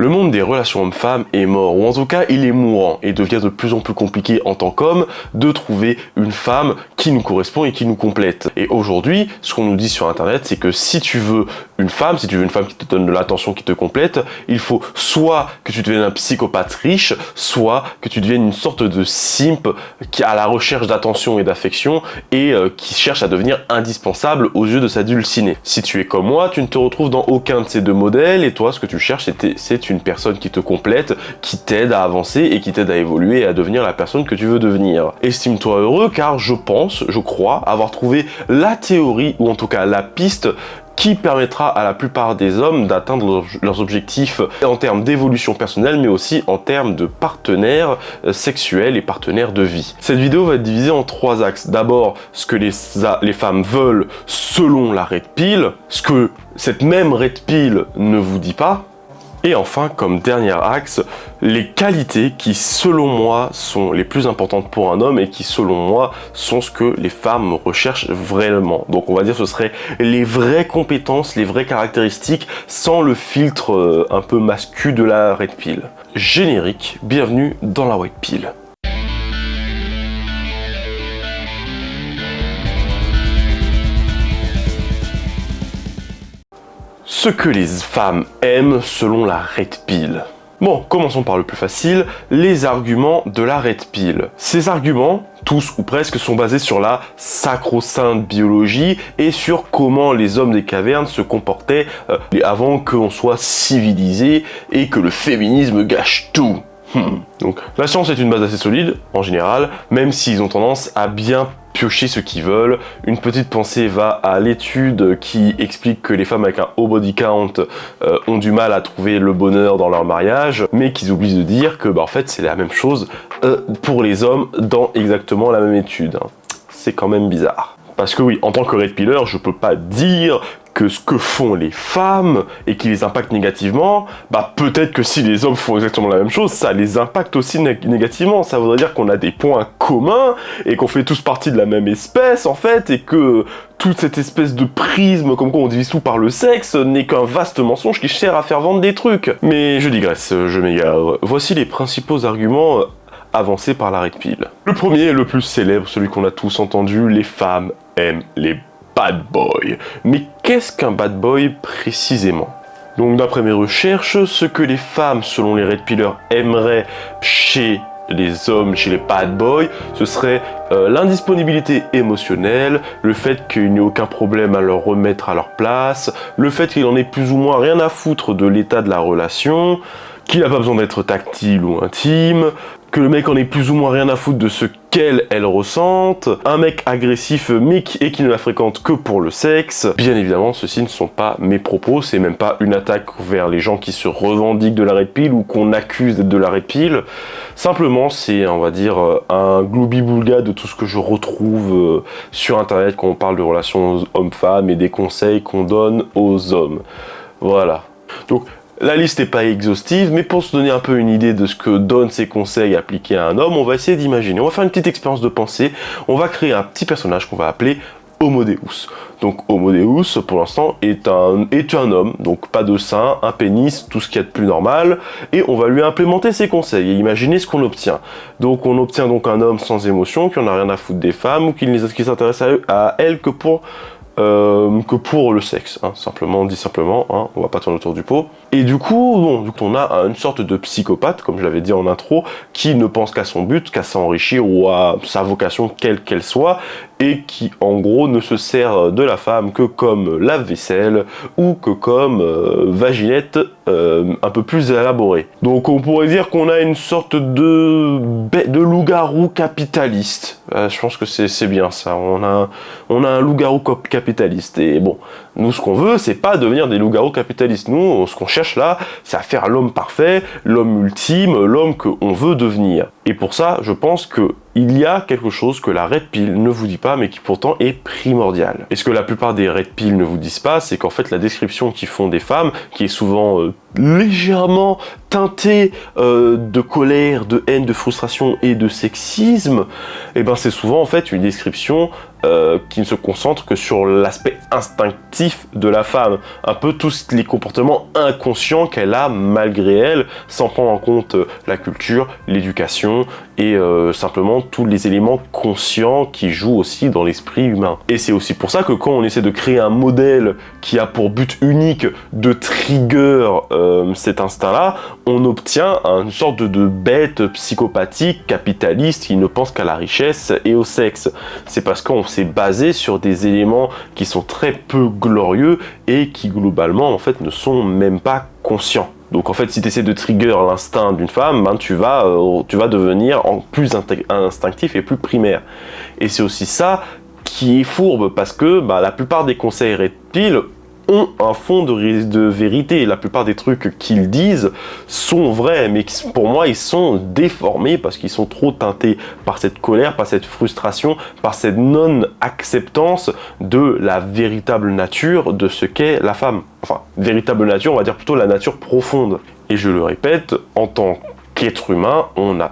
Le monde des relations hommes-femmes est mort, ou en tout cas il est mourant, et devient de plus en plus compliqué en tant qu'homme de trouver une femme qui nous correspond et qui nous complète. Et aujourd'hui, ce qu'on nous dit sur internet, c'est que si tu veux une femme qui te donne de l'attention, qui te complète, il faut soit que tu deviennes un psychopathe riche, soit que tu deviennes une sorte de simp qui a la recherche d'attention et d'affection et qui cherche à devenir indispensable aux yeux de sa dulcinée. Si tu es comme moi, tu ne te retrouves dans aucun de ces deux modèles et toi, ce que tu cherches, c'est une personne qui te complète, qui t'aide à avancer et qui t'aide à évoluer et à devenir la personne que tu veux devenir. Estime-toi heureux car je crois avoir trouvé la théorie ou en tout cas la piste qui permettra à la plupart des hommes d'atteindre leurs objectifs en termes d'évolution personnelle, mais aussi en termes de partenaires sexuels et partenaires de vie. Cette vidéo va être divisée en 3 axes. D'abord, ce que les femmes veulent selon la Red Pill, ce que cette même Red Pill ne vous dit pas, et enfin, comme dernier axe, les qualités qui, selon moi, sont les plus importantes pour un homme et qui, selon moi, sont ce que les femmes recherchent vraiment. Donc on va dire que ce serait les vraies compétences, les vraies caractéristiques, sans le filtre un peu mascu de la Red Pill. Générique, bienvenue dans la White Pill. Ce que les femmes aiment selon la Red Pill. Bon, commençons par le plus facile, les arguments de la Red Pill. Ces arguments, tous ou presque, sont basés sur la sacro-sainte biologie et sur comment les hommes des cavernes se comportaient avant qu'on soit civilisés et que le féminisme gâche tout. Donc, la science est une base assez solide, en général, même s'ils ont tendance à bien piocher ce qu'ils veulent. Une petite pensée va à l'étude qui explique que les femmes avec un haut body count ont du mal à trouver le bonheur dans leur mariage, mais qu'ils oublient de dire que en fait c'est la même chose pour les hommes dans exactement la même étude. C'est quand même bizarre. Parce que oui, en tant que Red Piller, je peux pas dire que ce que font les femmes et qui les impacte négativement, peut-être que si les hommes font exactement la même chose, ça les impacte aussi négativement. Ça voudrait dire qu'on a des points communs et qu'on fait tous partie de la même espèce en fait, et que toute cette espèce de prisme comme quoi on divise tout par le sexe n'est qu'un vaste mensonge qui sert à faire vendre des trucs. Mais je digresse, je m'égare. Voici les principaux arguments avancés par la Red Pill. Le premier est le plus célèbre, celui qu'on a tous entendu: les femmes aiment les bad boy. Mais qu'est-ce qu'un bad boy précisément? Donc d'après mes recherches, ce que les femmes, selon les Red Pillers, aimeraient chez les hommes, chez les bad boys, ce serait l'indisponibilité émotionnelle, le fait qu'il n'y ait aucun problème à leur remettre à leur place, le fait qu'il en ait plus ou moins rien à foutre de l'état de la relation, qu'il n'a pas besoin d'être tactile ou intime, que le mec en ait plus ou moins rien à foutre de ce qu'elle ressente, un mec agressif mais qui ne la fréquente que pour le sexe. Bien évidemment, ceci ne sont pas mes propos, c'est même pas une attaque vers les gens qui se revendiquent de la Red Pill ou qu'on accuse d'être de la Red Pill. Simplement, c'est, on va dire, un gloubi-boulga de tout ce que je retrouve sur internet quand on parle de relations hommes-femmes et des conseils qu'on donne aux hommes. Voilà. Donc, la liste n'est pas exhaustive, mais pour se donner un peu une idée de ce que donnent ces conseils appliqués à un homme, on va essayer d'imaginer. On va faire une petite expérience de pensée. On va créer un petit personnage qu'on va appeler Homo Deus. Donc Homo Deus, pour l'instant, est un homme, donc pas de sein, un pénis, tout ce qu'il y a de plus normal, et on va lui implémenter ses conseils et imaginer ce qu'on obtient. Donc on obtient donc un homme sans émotion, qui en a rien à foutre des femmes, ou qui s'intéresse à elles que pour le sexe, simplement, on va pas tourner autour du pot. Et du coup, on a une sorte de psychopathe, comme je l'avais dit en intro, qui ne pense qu'à son but, qu'à s'enrichir ou à sa vocation quelle qu'elle soit, et qui en gros ne se sert de la femme que comme lave-vaisselle ou que comme vaginette un peu plus élaborée. Donc on pourrait dire qu'on a une sorte de loup-garou capitaliste. Je pense que c'est bien ça. On a un loup-garou capitaliste. Et bon, nous ce qu'on veut, c'est pas devenir des loups-garous capitalistes. Nous, ce qu'on cherche là, c'est à faire l'homme parfait, l'homme ultime, l'homme qu'on veut devenir. Et pour ça, je pense que il y a quelque chose que la Red Pill ne vous dit pas, mais qui pourtant est primordial. Et ce que la plupart des Red Pill ne vous disent pas, c'est qu'en fait la description qu'ils font des femmes, qui est souvent légèrement teintée de colère, de haine, de frustration et de sexisme, et ben c'est souvent en fait une description qui ne se concentre que sur l'aspect instinctif de la femme, un peu tous les comportements inconscients qu'elle a malgré elle, sans prendre en compte la culture, l'éducation et simplement tous les éléments conscients qui jouent aussi dans l'esprit humain. Et c'est aussi pour ça que quand on essaie de créer un modèle qui a pour but unique de trigger cet instinct-là, on obtient une sorte de bête psychopathique, capitaliste, qui ne pense qu'à la richesse et au sexe. C'est parce qu'on s'est basé sur des éléments qui sont très peu glorieux et qui globalement en fait ne sont même pas conscients. Donc en fait, si tu essaies de trigger l'instinct d'une femme, ben, tu vas devenir plus instinctif et plus primaire. Et c'est aussi ça qui est fourbe, parce que la plupart des conseils Red Pill ont un fond de vérité. La plupart des trucs qu'ils disent sont vrais, mais pour moi, ils sont déformés parce qu'ils sont trop teintés par cette colère, par cette frustration, par cette non-acceptance de la véritable nature de ce qu'est la femme. Enfin, véritable nature, on va dire plutôt la nature profonde. Et je le répète, en tant qu'être humain,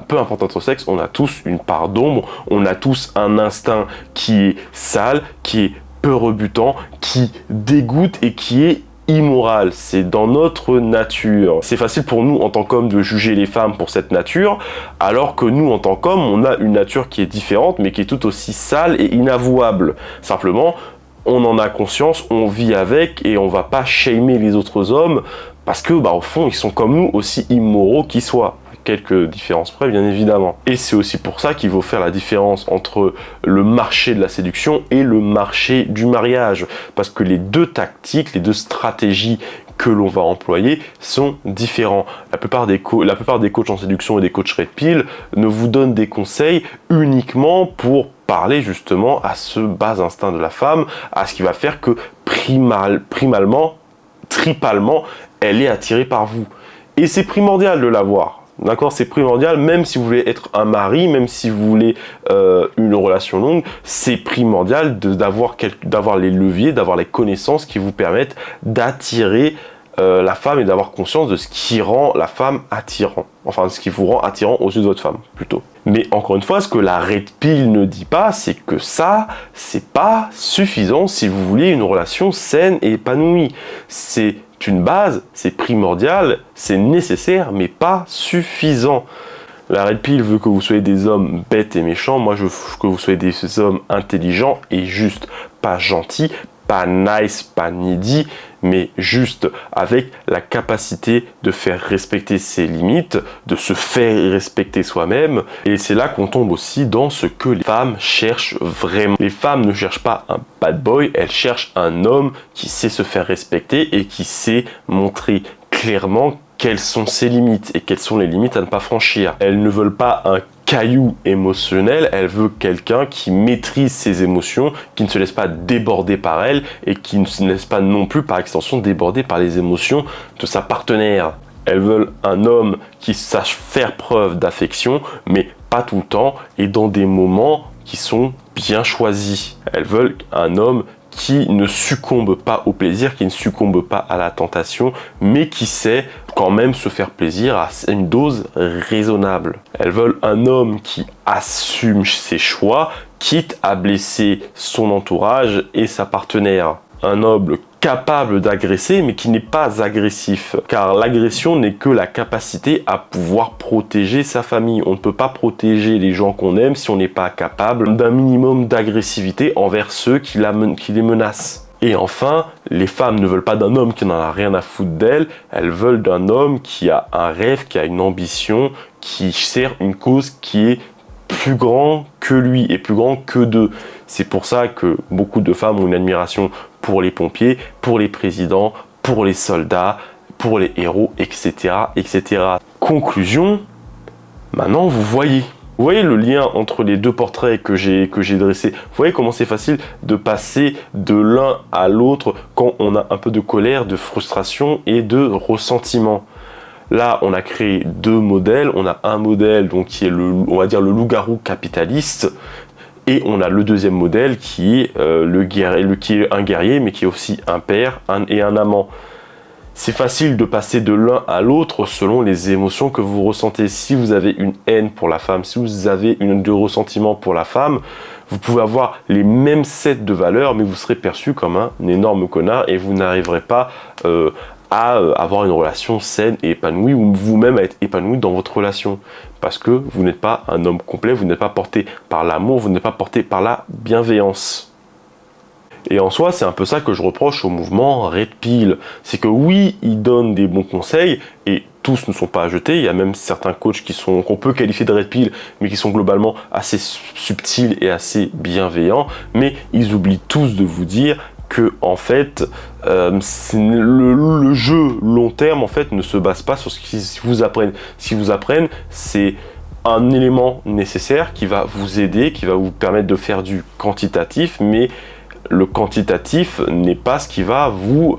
peu importe notre sexe, on a tous une part d'ombre, on a tous un instinct qui est sale, qui est peu rebutant, qui dégoûte et qui est immoral. C'est dans notre nature. C'est facile pour nous en tant qu'hommes de juger les femmes pour cette nature, alors que nous en tant qu'hommes, on a une nature qui est différente, mais qui est tout aussi sale et inavouable. Simplement, on en a conscience, on vit avec et on va pas shamer les autres hommes parce que, au fond, ils sont comme nous, aussi immoraux qu'ils soient. Quelques différences près, bien évidemment. Et c'est aussi pour ça qu'il faut faire la différence entre le marché de la séduction et le marché du mariage. Parce que les deux tactiques, les deux stratégies que l'on va employer sont différents. La plupart des coachs en séduction et des coachs Red Pill ne vous donnent des conseils uniquement pour parler justement à ce bas instinct de la femme, à ce qui va faire que tripalement, elle est attirée par vous. Et c'est primordial de l'avoir. D'accord, c'est primordial, même si vous voulez être un mari, même si vous voulez une relation longue, c'est primordial d'avoir les leviers, d'avoir les connaissances qui vous permettent d'attirer la femme et d'avoir conscience de ce qui rend la femme attirant. Enfin, ce qui vous rend attirant aux yeux de votre femme, plutôt. Mais encore une fois, ce que la Red Pill ne dit pas, c'est que ça, c'est pas suffisant si vous voulez une relation saine et épanouie. C'est une base, c'est primordial, c'est nécessaire, mais pas suffisant. La Red Pill veut que vous soyez des hommes bêtes et méchants. Moi, je veux que vous soyez des hommes intelligents et justes, pas gentils, pas nice, pas needy, mais juste avec la capacité de faire respecter ses limites, de se faire respecter soi-même. Et c'est là qu'on tombe aussi dans ce que les femmes cherchent vraiment. Les femmes ne cherchent pas un bad boy, elles cherchent un homme qui sait se faire respecter et qui sait montrer clairement quelles sont ses limites et quelles sont les limites à ne pas franchir. Elles ne veulent pas un caillou émotionnel, elle veut quelqu'un qui maîtrise ses émotions, qui ne se laisse pas déborder par elle et qui ne se laisse pas non plus par extension déborder par les émotions de sa partenaire. Elles veulent un homme qui sache faire preuve d'affection, mais pas tout le temps et dans des moments qui sont bien choisis. Elles veulent un homme qui ne succombe pas au plaisir, qui ne succombe pas à la tentation, mais qui sait quand même se faire plaisir à une dose raisonnable. Elles veulent un homme qui assume ses choix, quitte à blesser son entourage et sa partenaire. Un homme capable d'agresser, mais qui n'est pas agressif. Car l'agression n'est que la capacité à pouvoir protéger sa famille. On ne peut pas protéger les gens qu'on aime si on n'est pas capable d'un minimum d'agressivité envers ceux qui les menacent. Et enfin, les femmes ne veulent pas d'un homme qui n'en a rien à foutre d'elles, elles veulent d'un homme qui a un rêve, qui a une ambition, qui sert une cause qui est plus grand que lui et plus grand que d'eux. C'est pour ça que beaucoup de femmes ont une admiration pour les pompiers, pour les présidents, pour les soldats, pour les héros, etc., etc. Conclusion, maintenant vous voyez. Vous voyez le lien entre les deux portraits que j'ai dressés. Vous voyez comment c'est facile de passer de l'un à l'autre quand on a un peu de colère, de frustration et de ressentiment. Là, on a créé deux modèles. On a un modèle donc, qui est on va dire le loup-garou capitaliste. Et on a le deuxième modèle qui est, qui est un guerrier, mais qui est aussi un père et un amant. C'est facile de passer de l'un à l'autre selon les émotions que vous ressentez. Si vous avez une haine pour la femme, si vous avez de ressentiment pour la femme, vous pouvez avoir les mêmes sets de valeurs, mais vous serez perçu comme un énorme connard et vous n'arriverez pas à avoir une relation saine et épanouie, ou vous-même à être épanoui dans votre relation. Parce que vous n'êtes pas un homme complet, vous n'êtes pas porté par l'amour, vous n'êtes pas porté par la bienveillance. Et en soi, c'est un peu ça que je reproche au mouvement Red Pill. C'est que oui, ils donnent des bons conseils, et tous ne sont pas à jeter. Il y a même certains coachs qu'on peut qualifier de Red Pill, mais qui sont globalement assez subtils et assez bienveillants. Mais ils oublient tous de vous dire que en fait, le jeu long terme en fait ne se base pas sur ce qu'ils vous apprennent. Ce qu'ils vous apprennent, c'est un élément nécessaire qui va vous aider, qui va vous permettre de faire du quantitatif, mais le quantitatif n'est pas ce qui va vous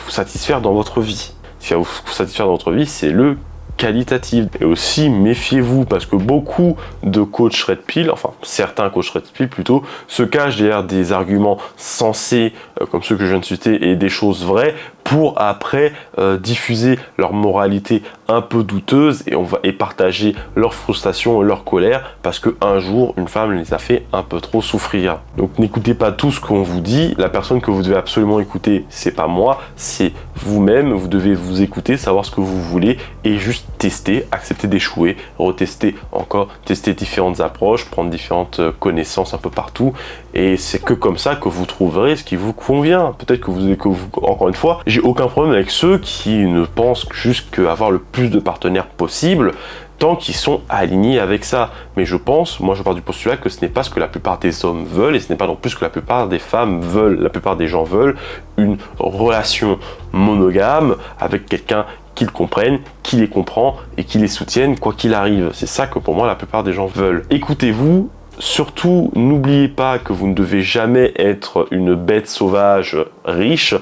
satisfaire dans votre vie. Ce qui va vous satisfaire dans votre vie, c'est le qualitatif. Et aussi, méfiez-vous, parce que beaucoup de coachs Red Pill, enfin certains coachs Red Pill plutôt, se cachent derrière des arguments sensés, comme ceux que je viens de citer, et des choses vraies, pour après diffuser leur moralité un peu douteuse et partager leur frustration et leur colère parce qu'un jour une femme les a fait un peu trop souffrir. Donc n'écoutez pas tout ce qu'on vous dit, la personne que vous devez absolument écouter, c'est pas moi, c'est vous-même. Vous devez vous écouter, savoir ce que vous voulez et juste tester, accepter d'échouer, retester encore, tester différentes approches, prendre différentes connaissances un peu partout, et c'est que comme ça que vous trouverez ce qui vous convient. Peut-être que encore une fois, j'ai aucun problème avec ceux qui ne pensent juste qu'avoir le plus de partenaires possible, tant qu'ils sont alignés avec ça. Mais je pars du postulat que ce n'est pas ce que la plupart des hommes veulent, et ce n'est pas non plus ce que la plupart des femmes veulent. La plupart des gens veulent une relation monogame avec quelqu'un qu'ils comprennent, qui les comprend et qui les soutienne quoi qu'il arrive. C'est ça que pour moi la plupart des gens veulent. Écoutez-vous. Surtout, n'oubliez pas que vous ne devez jamais être une bête sauvage riche.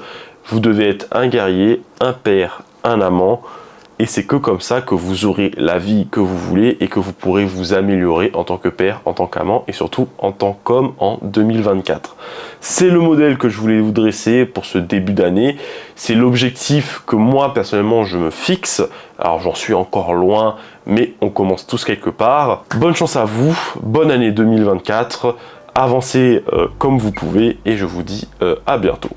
Vous devez être un guerrier, un père, un amant. Et c'est que comme ça que vous aurez la vie que vous voulez et que vous pourrez vous améliorer en tant que père, en tant qu'amant et surtout en tant qu'homme en 2024. C'est le modèle que je voulais vous dresser pour ce début d'année. C'est l'objectif que moi personnellement je me fixe. Alors j'en suis encore loin, mais on commence tous quelque part. Bonne chance à vous, bonne année 2024. Avancez comme vous pouvez et je vous dis à bientôt.